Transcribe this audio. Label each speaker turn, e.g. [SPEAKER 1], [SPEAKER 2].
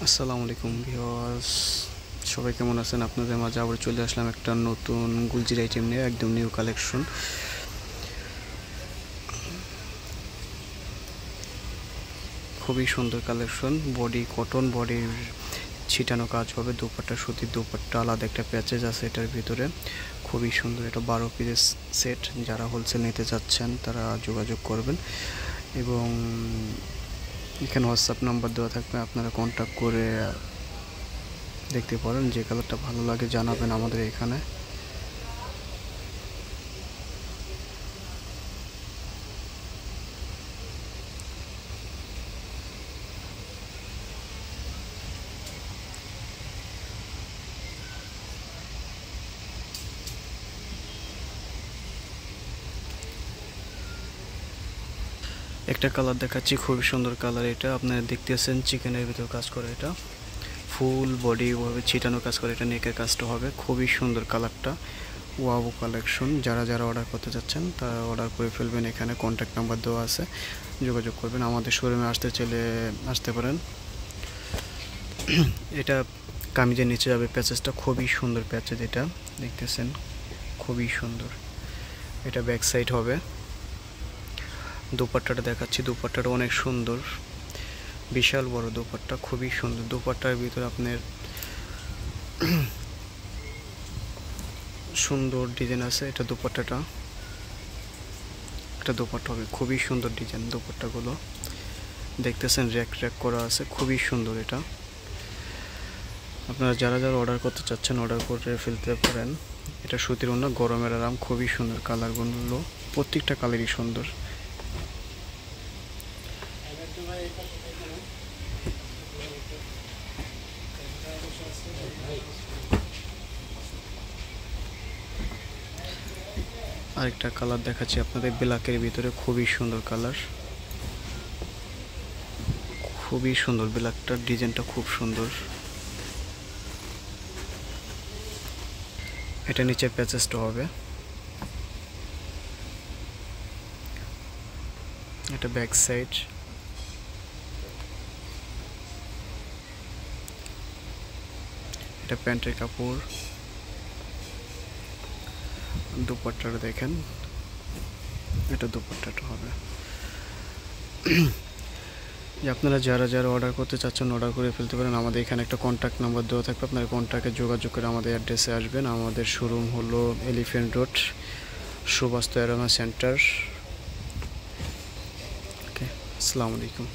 [SPEAKER 1] আসসালামু আলাইকুম ভিউয়ার্স, সবাই কেমন আছেন? আপনাদের মাঝে আবার চলে আসলাম একটা নতুন গুলজির আইটেম নিয়ে, একদম নিউ কালেকশন। খুবই সুন্দর কালেকশন, বডি কটন, বডির ছিটানো কাজ হবে, দুপাট্টা সুতির দুপাট্টা, আলাদা একটা প্যাচেজ আছে এটার ভিতরে। খুবই সুন্দর, এটা 12 পিসের সেট। যারা হোলসেল নিতে চাচ্ছেন তারা যোগাযোগ করবেন এবং এখানে হোয়াটসঅ্যাপ নাম্বার দেওয়া থাকবে, আপনারা কন্ট্যাক্ট করে দেখতে পারেন। যে কালারটা ভালো লাগে জানাবেন আমাদের এখানে। একটা কালার দেখাচ্ছি, খুবই সুন্দর কালার। এটা আপনারা দেখতেছেন চিকেনের ভিতর কাজ করে, এটা ফুল বডি ওভাবে ছিটানো কাজ করে, এটা নেকের কাজটা হবে। খুবই সুন্দর কালারটা, ওয়াও কালেকশন। যারা যারা অর্ডার করতে চাচ্ছেন তারা অর্ডার করে ফেলবেন, এখানে কন্ট্যাক্ট নাম্বার দেওয়া আছে, যোগাযোগ করবেন। আমাদের শোরুমে আসতে চাইলে আসতে পারেন। এটা কামিজের নিচে যাবে প্যাচেসটা, খুবই সুন্দর প্যাচেজ, এটা দেখতেছেন খুবই সুন্দর। এটা ব্যাক সাইড হবে। দুপাট্টাটা দেখাচ্ছি, দুপাট্টাটা অনেক সুন্দর, বিশাল বড় দুপাট্টা, খুবই সুন্দর। দুপাট্টার ভিতরে আপনার সুন্দর ডিজাইন আছে। এটা দুপাট্টাটা, একটা দুপাট্টা হবে, খুবই সুন্দর ডিজাইন। দুপাট্টাগুলো দেখতেছেন র্যাক র্যাক করা আছে, খুবই সুন্দর। এটা আপনারা যারা যারা অর্ডার করতে চাচ্ছেন অর্ডার করে ফেলতে পারেন। এটা সুতির ওড়না, গরমের আরাম, খুবই সুন্দর। কালারগুলো প্রত্যেকটা কালারই সুন্দর। আরেকটা কালার দেখাচ্ছি আপনাদের ব্ল্যাকের ভিতরে, খুবই সুন্দর কালার, খুবই সুন্দর। ব্ল্যাকটার ডিজাইনটা খুব সুন্দর। এটা নিচে প্যাচেসটা হবে। এটা ব্যাক সাইড। এটা প্যান্টের কাপড়। দুপাট্টাটা দেখেন, এটা দুপাট্টাটা হবে। যে আপনারা যারা যারা অর্ডার করতে চাচ্ছেন অর্ডার করে ফেলতে পারেন। আমাদের এখানে একটা কন্ট্যাক্ট নাম্বার দেওয়া থাকবে, আপনারা কন্ট্যাক্টে যোগাযোগ করে আমাদের অ্যাড্রেসে আসবেন। আমাদের শোরুম হলো Elephant Road, Subastu Aroma Centre. Okay, আসসালামু আলাইকুম।